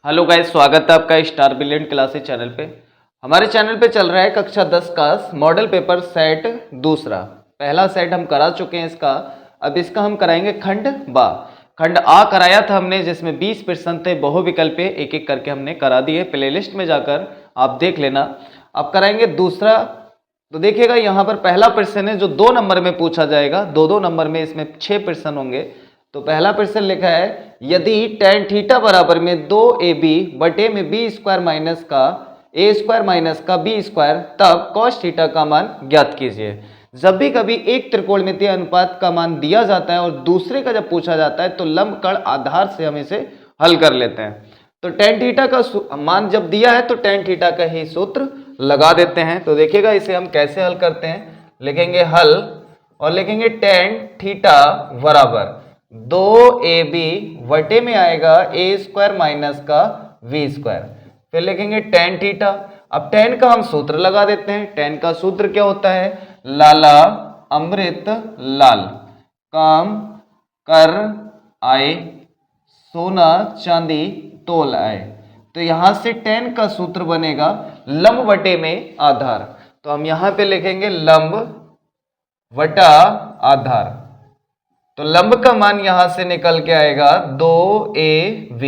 Hello guys, स्वागत है आपका स्टार ब्रिलियंट क्लासेस चैनल पे। हमारे चैनल पे चल रहा है कक्षा 10 का मॉडल पेपर सेट दूसरा। पहला सेट हम करा चुके हैं इसका। अब इसका हम कराएंगे खंड बा। खंड आ कराया था हमने, जिसमें 20 प्रश्न थे बहुविकल्पीय, एक एक करके हमने करा दिए। प्लेलिस्ट में जाकर आप देख लेना। अब कराएंगे दूसरा। तो देखिएगा यहाँ पर पहला प्रश्न है जो 2 नंबर में पूछा जाएगा। दो नंबर में इसमें 6 प्रश्न होंगे। तो पहला प्रश्न लिखा है, यदि tan थीटा बराबर में 2ab बटे में बी स्क्वायर माइनस का ए स्क्वायर माइनस का बी स्क्वायर, तब cos थीटा का मान ज्ञात कीजिए। जब भी कभी एक त्रिकोणमितीय अनुपात का मान दिया जाता है और दूसरे का जब पूछा जाता है तो लंब कण आधार से हम इसे हल कर लेते हैं। तो tan थीटा का मान जब दिया है तो tan थीटा का ही सूत्र लगा देते हैं। तो देखिएगा इसे हम कैसे हल करते हैं। लिखेंगे हल और लिखेंगे tan थीटा बराबर 2ab वटे में आएगा ए स्क्वायर माइनस का वी स्क्वायर। फिर लिखेंगे tan थीटा। अब tan का हम सूत्र लगा देते हैं। tan का सूत्र क्या होता है? लाला अमृत लाल, काम कर आए, सोना चांदी तोल आए। तो यहां से tan का सूत्र बनेगा लंब वटे में आधार। तो हम यहां पे लिखेंगे लंब वटा आधार। तो लंब का मान यहां से निकल के आएगा 2ab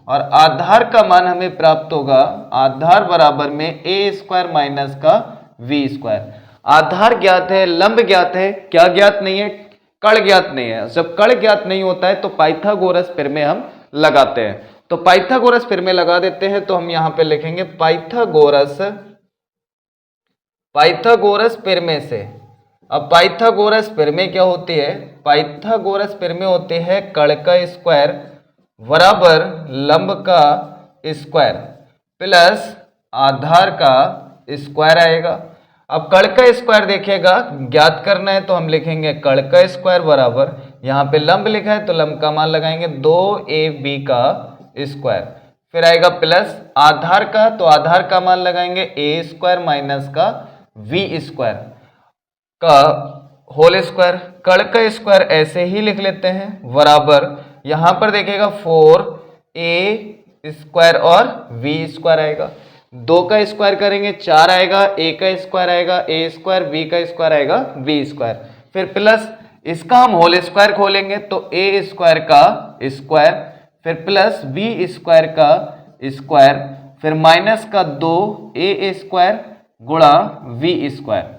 और आधार का मान हमें प्राप्त होगा आधार बराबर में ए स्क्वायर माइनस का वी स्क्वायर। आधार ज्ञात है, लंब ज्ञात है, क्या ज्ञात नहीं है? कण ज्ञात नहीं है। जब कण ज्ञात नहीं होता है तो पाइथागोरस प्रमेय हम लगाते हैं। तो पाइथागोरस प्रमेय लगा देते हैं। तो हम यहां पे लिखेंगे पाइथागोरस प्रमेय से। अब पाइथागोरस प्रमेय क्या होती है? पाइथागोरस प्रमेय होते हैं कण का स्क्वायर बराबर लंब का स्क्वायर प्लस आधार का स्क्वायर आएगा। अब कण का स्क्वायर देखिएगा ज्ञात करना है तो हम लिखेंगे कण का स्क्वायर बराबर, यहाँ पे लंब लिखा है तो लंब का मान लगाएंगे 2ab का स्क्वायर। फिर आएगा प्लस आधार का, तो आधार का मान लगाएंगे ए स्क्वायर माइनस का वी स्क्वायर का होल स्क्वायर। कण का स्क्वायर ऐसे ही लिख लेते हैं बराबर, यहां पर देखिएगा 4a स्क्वायर और v स्क्वायर आएगा। 2 का स्क्वायर करेंगे 4 आएगा, a का स्क्वायर आएगा a स्क्वायर, v का स्क्वायर आएगा v स्क्वायर। फिर प्लस इसका हम होल स्क्वायर खोलेंगे तो a स्क्वायर का स्क्वायर, फिर प्लस v स्क्वायर का स्क्वायर, फिर माइनस का 2a स्क्वायर गुणा v स्क्वायर।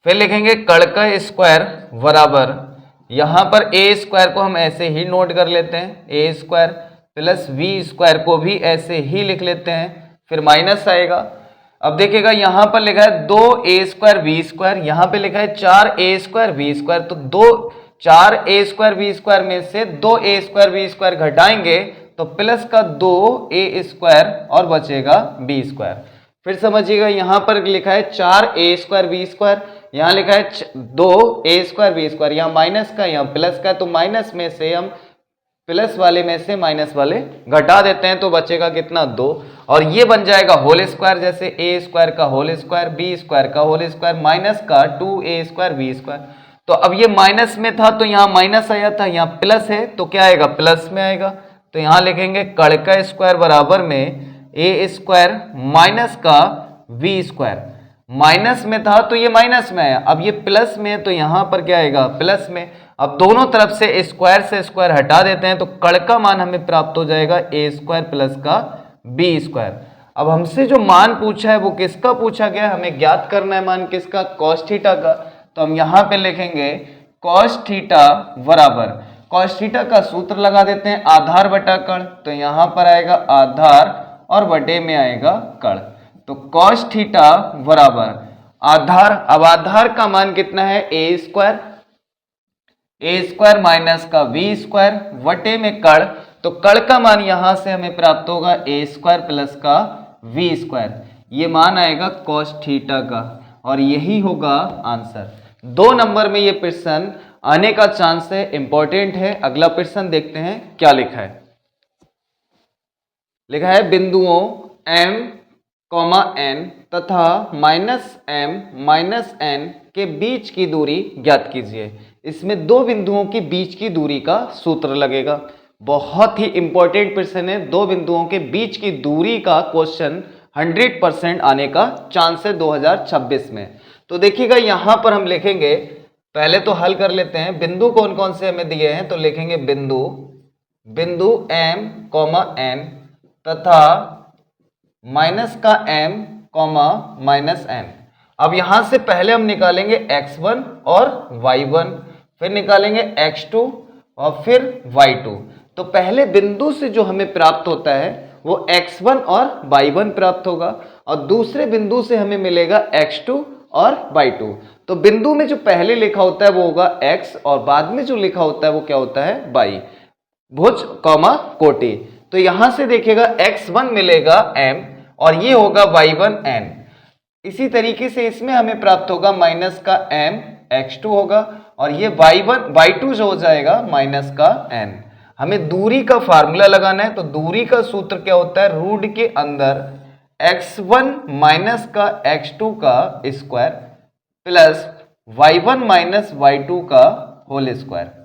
फिर लिखेंगे कण का स्क्वायर बराबर, यहां पर ए स्क्वायर को हम ऐसे ही नोट कर लेते हैं, ए स्क्वायर प्लस वी स्क्वायर को भी ऐसे ही लिख लेते हैं, फिर माइनस आएगा। अब देखिएगा यहां पर लिखा है 2a स्क्वायर वी स्क्वायर, यहां पे लिखा है 4a स्क्वायर वी स्क्वायर। तो 4a स्क्वायर वी स्क्वायर में से 2a स्क्वायर वी स्क्वायर घटाएंगे तो प्लस का 2a स्क्वायर और बचेगा b स्क्वायर। फिर समझिएगा यहां पर लिखा है 4a स्क्वायर वी स्क्वायर, यहाँ लिखा है 2a स्क्वायर वी स्क्वायर, यहाँ माइनस का यहाँ प्लस का, तो माइनस में से हम प्लस वाले में से माइनस वाले घटा देते हैं तो बचेगा कितना 2, और ये बन जाएगा होल स्क्वायर, जैसे a स्क्वायर का होल स्क्वायर, b स्क्वायर का होल स्क्वायर माइनस का 2a स्क्वायर वी स्क्वायर। तो अब ये माइनस में था तो यहाँ माइनस आया था, यहाँ प्लस है तो क्या आएगा? प्लस में आएगा। तो यहाँ लिखेंगे कण का स्क्वायर बराबर में ए स्क्वायर माइनस का वी स्क्वायर। माइनस में था तो ये माइनस में आया, अब ये प्लस में है तो यहां पर क्या आएगा? प्लस में। अब दोनों तरफ से स्क्वायर हटा देते हैं तो कण का मान हमें प्राप्त हो जाएगा ए स्क्वायर प्लस का बी स्क्वायर। अब हमसे जो मान पूछा है वो किसका पूछा गया? हमें ज्ञात करना है मान किसका? कॉस थीटा का। तो हम यहां पे लिखेंगे कॉस थीटा बराबर, कॉस थीटा का सूत्र लगा देते हैं आधार बटा कण। तो यहां पर आएगा आधार और बटे में आएगा कण। तो cos थीटा बराबर आधार, अब आधार का मान कितना है? ए स्क्वायर माइनस का वी स्क्वायर वटे में कण, तो कण का मान यहां से हमें प्राप्त होगा ए स्क्वायर प्लस का वी स्क्वायर। ये मान आएगा cos थीटा का और यही होगा आंसर। 2 नंबर में ये प्रश्न आने का चांस है, इंपॉर्टेंट है। अगला प्रश्न देखते हैं क्या लिखा है। लिखा है बिंदुओं m, n तथा -m-n के बीच की दूरी ज्ञात कीजिए। इसमें 2 बिंदुओं के बीच की दूरी का सूत्र लगेगा। बहुत ही इंपॉर्टेंट प्रश्न है, दो बिंदुओं के बीच की दूरी का क्वेश्चन 100% आने का चांस है 2026 में। तो देखिएगा यहां पर हम लिखेंगे, पहले तो हल कर लेते हैं, बिंदु कौन कौन से हमें दिए हैं, तो लिखेंगे बिंदु m कॉमा n तथा माइनस का m कॉमा माइनस n। अब यहां से पहले हम निकालेंगे x1 और y1, फिर निकालेंगे x2 और फिर y2। तो पहले बिंदु से जो हमें प्राप्त होता है वो x1 और y1 प्राप्त होगा, और दूसरे बिंदु से हमें मिलेगा x2 और y2। तो बिंदु में जो पहले लिखा होता है वो होगा x, और बाद में जो लिखा होता है वो क्या होता है y, भुज कॉमा कोटि। तो यहां से देखिएगा x1 मिलेगा m और ये होगा y1 n। इसी तरीके से इसमें हमें प्राप्त होगा माइनस का m x2 होगा, और ये y2 जो हो जाएगा माइनस का n। हमें दूरी का फार्मूला लगाना है, तो दूरी का सूत्र क्या होता है, रूट के अंदर x1 माइनस का x2 का square plus y1 minus y2 का होल स्क्वायर।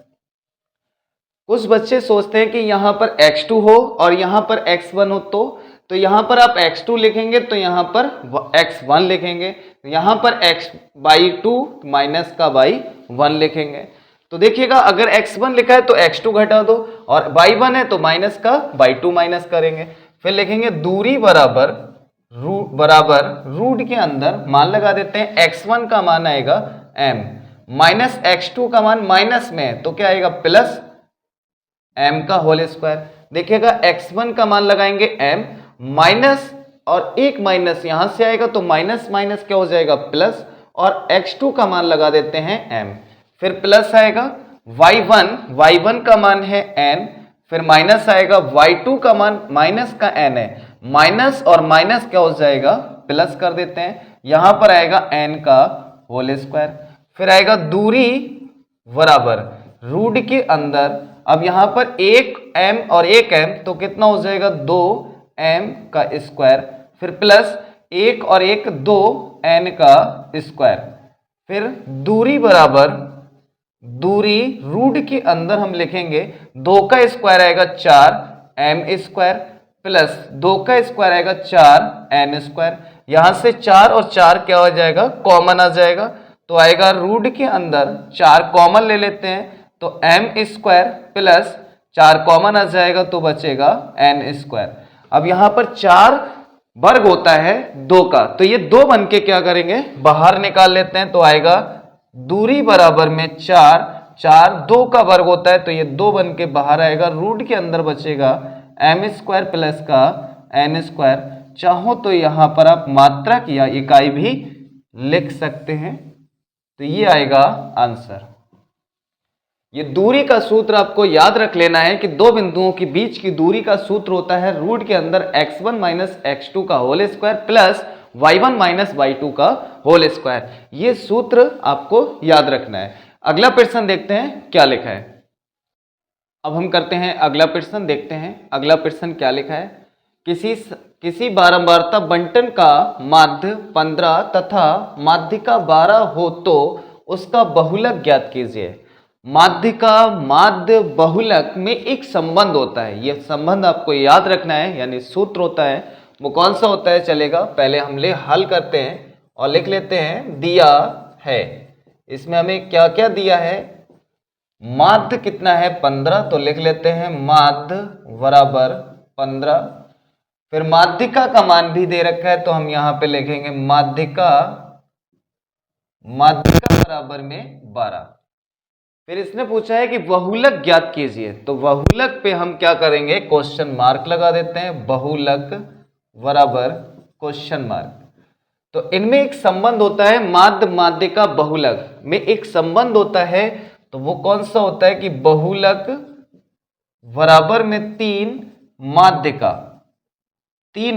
कुछ बच्चे सोचते हैं कि यहां पर x2 हो और यहां पर x1 हो, तो यहां पर आप x2 लिखेंगे तो यहां पर x1 लिखेंगे, यहां पर y2 माइनस का y1 लिखेंगे। तो देखिएगा अगर x1 लिखा है तो x2 घटा दो, और y1 है तो माइनस का y2 माइनस करेंगे, फिर लिखेंगे दूरी बराबर रूट के अंदर मान लगा देते हैं, x1 का मान आएगा m माइनस x2 का मान माइनस में है तो क्या आएगा प्लस m का होल स्क्वायर। देखिएगा x1 का मान लगाएंगे m माइनस, और एक माइनस यहां से आएगा तो माइनस माइनस क्या हो जाएगा प्लस, और x2 का मान लगा देते हैं m, फिर प्लस आएगा y1 का मान है n, फिर माइनस आएगा y2 का मान माइनस का n है, माइनस और माइनस क्या हो जाएगा प्लस कर देते हैं, यहां पर आएगा n का होल स्क्वायर, फिर आएगा दूरी बराबर रूट के अंदर, अब यहां पर एक m और एक m तो कितना हो जाएगा 2m का स्क्वायर, फिर प्लस एक और एक 2n का स्क्वायर, फिर दूरी बराबर दूरी रूट के अंदर हम लिखेंगे 2 का स्क्वायर आएगा 4m स्क्वायर प्लस 2 का स्क्वायर आएगा 4n स्क्वायर। यहां से 4 और 4 क्या हो जाएगा कॉमन आ जाएगा, तो आएगा रूट के अंदर 4 कॉमन ले लेते हैं तो m स्क्वायर प्लस 4 कॉमन आ जाएगा तो बचेगा n स्क्वायर। अब यहां पर 4 वर्ग होता है 2 का, तो ये 2 बन के क्या करेंगे बाहर निकाल लेते हैं, तो आएगा दूरी बराबर में 4 2 का वर्ग होता है तो ये 2 बन के बाहर आएगा, रूट के अंदर बचेगा m स्क्वायर प्लस का n स्क्वायर। चाहो तो यहां पर आप मात्रक या इकाई भी लिख सकते हैं, तो ये आएगा आंसर। ये दूरी का सूत्र आपको याद रख लेना है कि दो बिंदुओं के बीच की दूरी का सूत्र होता है रूट के अंदर x1 माइनस x2 का whole square plus y1 minus y2 का होल स्क्वायर। ये सूत्र आपको याद रखना है। अगला प्रश्न देखते हैं क्या लिखा है। अब हम करते हैं अगला प्रश्न, देखते हैं अगला प्रश्न क्या लिखा है। किसी बारंबारता बंटन का माध्य 15 तथा माध्यिका 12 हो तो उसका बहुलक ज्ञात कीजिए। माध्यिका माध्य बहुलक में एक संबंध होता है, यह संबंध आपको याद रखना है, यानी सूत्र होता है। वो कौन सा होता है चलेगा, पहले हम हल करते हैं और लिख लेते हैं। दिया है, इसमें हमें क्या क्या दिया है, माध्य कितना है 15, तो लिख लेते हैं माध्य बराबर 15। फिर माध्यिका का मान भी दे रखा है तो हम यहां पे लिखेंगे माध्यिका बराबर में 12। फिर इसने पूछा है कि बहुलक ज्ञात कीजिए, तो बहुलक पे हम क्या करेंगे क्वेश्चन मार्क लगा देते हैं, बहुलक बराबर क्वेश्चन मार्क। तो इनमें एक संबंध होता है, माध्य माध्यिका बहुलक में एक संबंध होता है, तो वो कौन सा होता है कि बहुलक बराबर में 3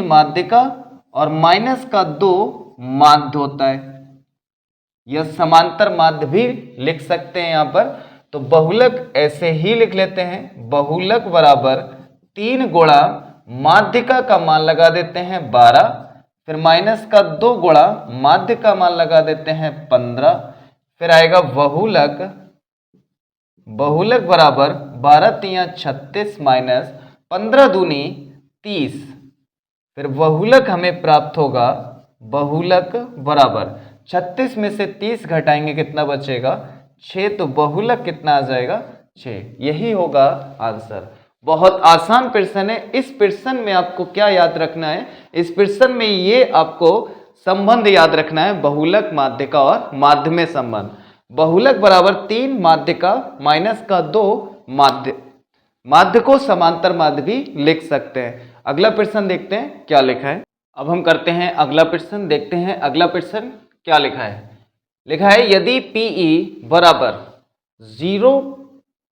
माध्यिका और माइनस का 2 माध्य होता है। यह समांतर माध्य भी लिख सकते हैं यहां पर। तो बहुलक ऐसे ही लिख लेते हैं, बहुलक बराबर 3 गुणा माध्यिका का मान लगा देते हैं 12, फिर माइनस का 2 गुणा माध्य का मान लगा देते हैं 15, फिर आएगा बहुलक बराबर 12 तियां 36 माइनस 15 दूनी 30। फिर बहुलक हमें प्राप्त होगा, बहुलक बराबर 36 में से 30 घटाएंगे कितना बचेगा 6, तो बहुलक कितना आ जाएगा 6। यही होगा आंसर। बहुत आसान प्रश्न है। इस प्रश्न में आपको क्या याद रखना है, इस प्रश्न में ये आपको संबंध याद रखना है, बहुलक माध्यिका और माध्यम संबंध। बहुलक बराबर 3 माध्यिका माइनस का 2 माध्य, माध्य को समांतर माध्य भी लिख सकते हैं। अगला प्रश्न देखते हैं क्या लिखा है। अब हम करते हैं अगला प्रश्न, देखते हैं अगला प्रश्न क्या लिखा है। लिखा है यदि PE बराबर 0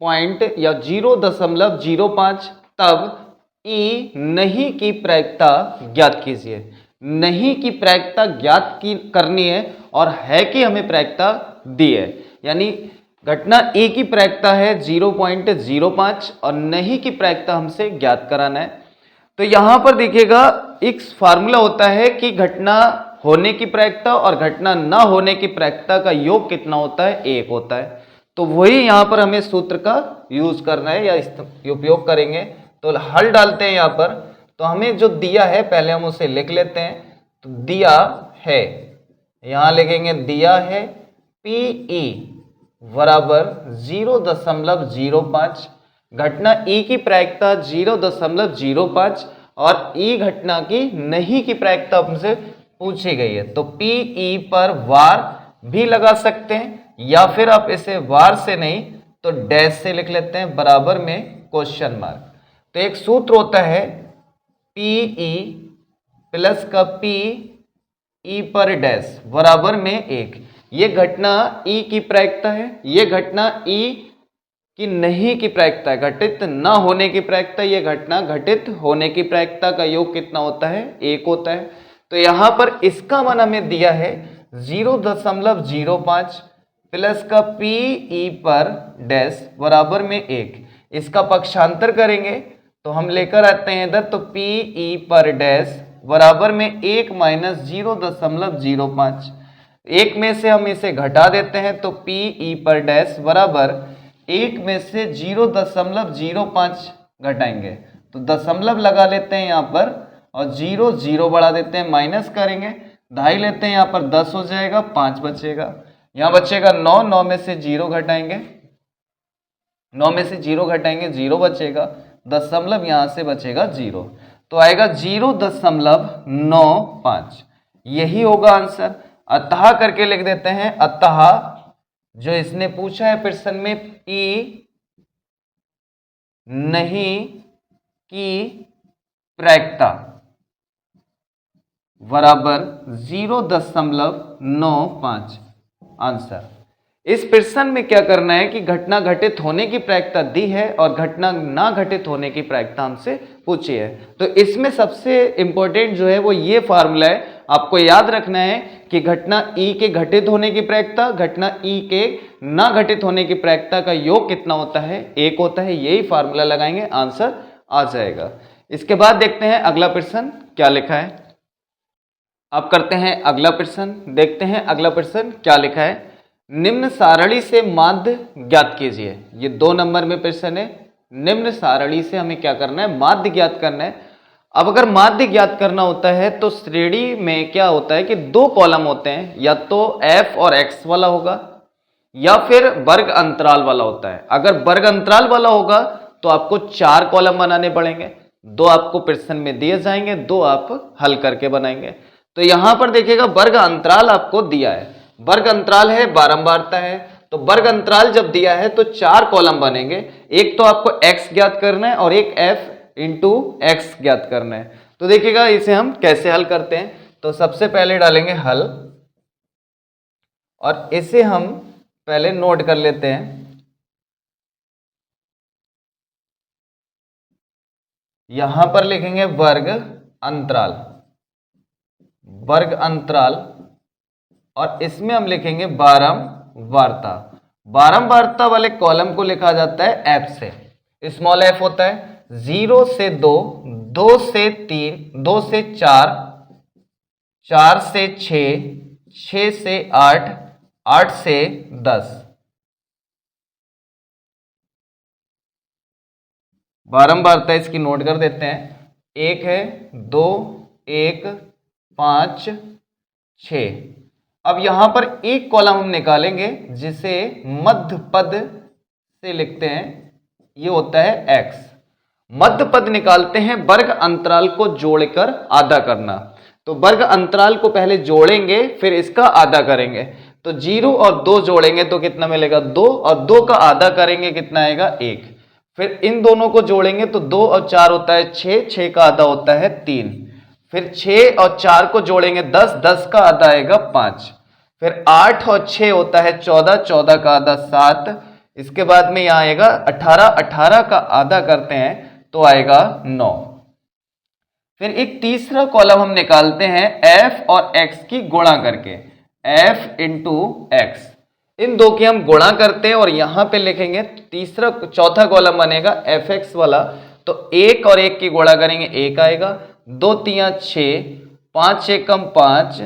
पॉइंट या 0.05 तब E नहीं की प्रायिकता ज्ञात कीजिए। नहीं की प्रायिकता ज्ञात की करनी है और है कि हमें प्रायिकता दी है, यानी घटना E की प्रायिकता है 0.05 और नहीं की प्रायिकता हमसे ज्ञात कराना है। तो यहां पर देखिएगा एक फार्मूला होता है कि घटना होने की प्रायिकता और घटना ना होने की प्रायिकता का योग कितना होता है, 1 होता है। तो वही यहां पर हमें सूत्र का यूज करना है या उपयोग करेंगे। तो हल डालते हैं यहां पर, तो हमें जो दिया है पहले हम उसे लिख लेते हैं। तो दिया है, यहां लिखेंगे दिया है PE बराबर 0.05, घटना E की प्रायिकता 0.05 और E घटना की नहीं की प्रायिकता हमसे पूछी गई है। तो PE पर वार भी लगा सकते हैं या फिर आप इसे वार से नहीं तो डैश से लिख लेते हैं, बराबर में क्वेश्चन मार्क। तो एक सूत्र होता है PE प्लस का PE पर डैश बराबर में 1। ये घटना E की प्रायिकता है, ये घटना E कि नहीं की प्रायिकता है, घटित ना होने की प्रायिकता, ये घटना घटित होने की प्रायिकता का योग कितना होता है, 1 होता है। तो यहां पर इसका मान हमें दिया है 0.05 प्लस का PE पर डैश बराबर में 1। इसका पक्षांतर करेंगे तो हम लेकर आते हैं इधर, तो PE पर डैश बराबर में 1 माइनस 0.05। 1 में से हम इसे घटा देते हैं तो PE पर डैश बराबर 1 में से 0.05 घटाएंगे तो दशमलव लगा लेते हैं यहाँ पर और 0 0 बढ़ा देते हैं, माइनस करेंगे, ढाई लेते हैं, यहाँ पर 10 हो जाएगा, 5 बचेगा, यहाँ बचेगा 9, 9 में से 0 घटाएंगे, 9 में से 0 घटाएंगे 0 बचेगा, दशमलव यहाँ से बचेगा 0, तो आएगा 0.95। यही होगा आंसर। अतः करके लिख देते हैं, अतः जो इसने पूछा है प्रश्न में E नहीं की प्रायिकता बराबर 0.95 आंसर। इस प्रश्न में क्या करना है कि घटना घटित होने की प्रायिकता दी है और घटना ना घटित होने की प्रायिकता हमसे पूछी है। तो इसमें सबसे इंपॉर्टेंट जो है वो ये फार्मूला है, आपको याद रखना है कि घटना E के घटित होने की प्रायिकता, घटना E के ना घटित होने की प्रायिकता का योग कितना होता है, 1 होता है। यही फार्मूला लगाएंगे, आंसर आ जाएगा। इसके बाद देखते हैं अगला प्रश्न क्या लिखा है। अब करते हैं अगला प्रश्न, देखते हैं अगला प्रश्न क्या लिखा है। निम्न सारणी से माध्य ज्ञात कीजिए। ये 2 नंबर में प्रश्न है। निम्न सारणी से हमें क्या करना है, माध्य ज्ञात करना है। अब अगर माध्य ज्ञात करना होता है तो श्रेणी में क्या होता है कि 2 कॉलम होते हैं, या तो F और X वाला होगा या फिर वर्ग अंतराल वाला होता है। अगर वर्ग अंतराल वाला होगा तो आपको 4 कॉलम बनाने पड़ेंगे, 2 आपको प्रश्न में दिए जाएंगे, 2 आप हल करके बनाएंगे। तो यहां पर देखिएगा वर्ग अंतराल आपको दिया है, वर्ग अंतराल है, बारंबारता है। तो वर्ग अंतराल जब दिया है तो 4 कॉलम बनेंगे। एक तो आपको x ज्ञात करना है और एक f इंटू एक्स ज्ञात करना है। तो देखिएगा इसे हम कैसे हल करते हैं। तो सबसे पहले डालेंगे हल और इसे हम पहले नोट कर लेते हैं। यहां पर लिखेंगे वर्ग अंतराल, वर्ग अंतराल, और इसमें हम लिखेंगे बारंबारता। बारंबारता वाले कॉलम को लिखा जाता है एफ से, स्मॉल एफ होता है। 0 से 2, 2 से 3, 2 से 4, 4 से 6, 6 से 8, 8 से 10। बारंबारता इसकी नोट कर देते हैं। 1 है, 2, 1, 5, 6। अब यहां पर एक कॉलम हम निकालेंगे जिसे मध्य पद से लिखते हैं, ये होता है x। मध्य पद निकालते हैं वर्ग अंतराल को जोड़कर आधा करना। तो वर्ग अंतराल को पहले जोड़ेंगे फिर इसका आधा करेंगे। तो 0 और 2 जोड़ेंगे तो कितना मिलेगा 2, और 2 का आधा करेंगे कितना आएगा 1। फिर इन दोनों को जोड़ेंगे तो 2 और 4 होता है 6, 6 का आधा होता है 3। फिर 6 और 4 को जोड़ेंगे 10, 10 का आधा आएगा 5। फिर 8 और 6 होता है 14, 14 का आधा 7। इसके बाद में यहां आएगा 18, 18 का आधा करते हैं तो आएगा 9। फिर एक तीसरा कॉलम हम निकालते हैं f और x की गुणा करके, f इंटू एक्स। इन दो की हम गुणा करते हैं और यहां पे लिखेंगे चौथा कॉलम बनेगा fx वाला। तो 1 और 1 की गुणा करेंगे 1 आएगा, 2 3 6, 5 1 5,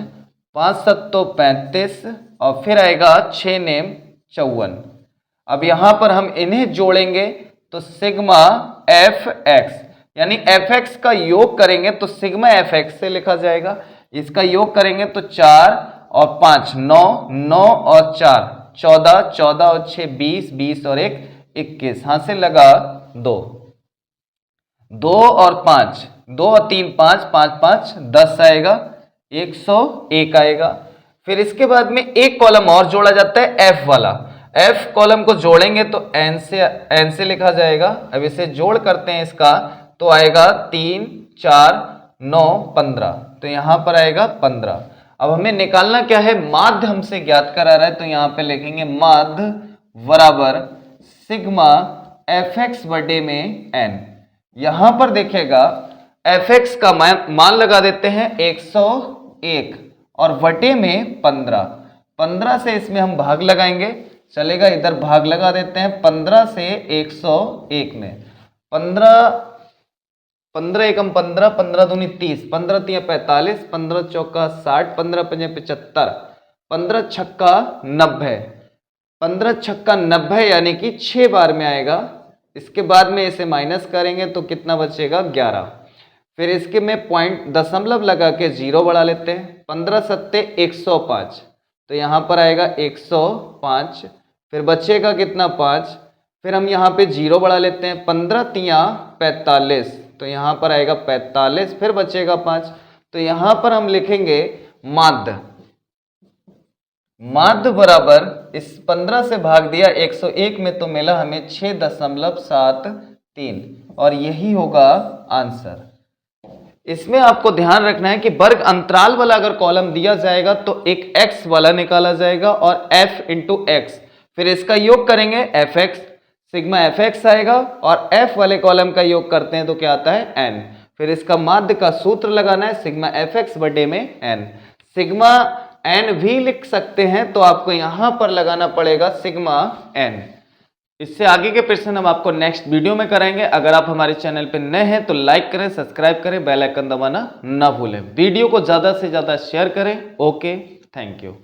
5 7 35 और फिर आएगा 6 नेम 54। अब यहां पर हम इन्हें जोड़ेंगे तो सिग्मा एफ एक्स, यानी एफ एक्स का योग करेंगे तो सिग्मा एफ एक्स से लिखा जाएगा। इसका योग करेंगे तो 4 और 5 9, 9 और 4 14, 14 और 6 20, 20 और 1 21। हाथ से लगा 2, 2 और 5, 2 और 3 5, 5 5 10 आएगा, 101 आएगा। फिर इसके बाद में एक कॉलम और जोड़ा जाता है एफ वाला। एफ कॉलम को जोड़ेंगे तो एन से लिखा जाएगा। अब इसे जोड़ करते हैं इसका तो आएगा 3 4 9 15, तो यहां पर आएगा 15। अब हमें निकालना क्या है, माध्य हमसे ज्ञात करा रहा है तो यहां पे लिखेंगे माध्य बराबर सिग्मा एफ एक्स बटे में एन। यहां पर देखिएगा एफ एक्स का मान लगा देते हैं 101 और बटे में 15। 15 से इसमें हम भाग लगाएंगे, चलेगा, इधर भाग लगा देते हैं 15 से 101 में। 15 एकम 15, 15 दूनी 30, 15 तिया 45, 15 चौका 60, 15 पंजे 75, 15 छक्का 90, 15 छक्का 90 यानी कि 6 बार में आएगा। इसके बाद में इसे माइनस करेंगे तो कितना बचेगा 11। फिर इसके में पॉइंट दशमलव लगा के 0 बढ़ा लेते हैं। 15 सत्ते 105, तो यहां पर आएगा 105। फिर बचेगा कितना 5। फिर हम यहाँ पे 0 बढ़ा लेते हैं। 15 तिया 45, तो यहाँ पर आएगा 45। फिर बचेगा 5, तो यहाँ पर हम लिखेंगे माध्य। माध्य बराबर इस 15 से भाग दिया 101 में तो मिला हमें 6.73 और यही होगा आंसर। इसमें आपको ध्यान रखना है कि वर्ग अंतराल वाला अगर कॉलम दिया जाएगा तो एक x वाला निकाला जाएगा और f इंटू एक्स, फिर इसका योग करेंगे F x, sigma F x आएगा और f वाले कॉलम का योग करते हैं तो क्या आता है n। फिर इसका माध्य का सूत्र लगाना है सिग्मा एफ एक्स बटे में n। सिग्मा n भी लिख सकते हैं तो आपको यहां पर लगाना पड़ेगा सिग्मा n। इससे आगे के प्रश्न हम आपको नेक्स्ट वीडियो में कराएंगे। अगर आप हमारे चैनल पर नए हैं तो लाइक करें, सब्सक्राइब करें, बेल आइकन दबाना ना भूलें। वीडियो को ज़्यादा से ज़्यादा शेयर करें। Okay, thank you.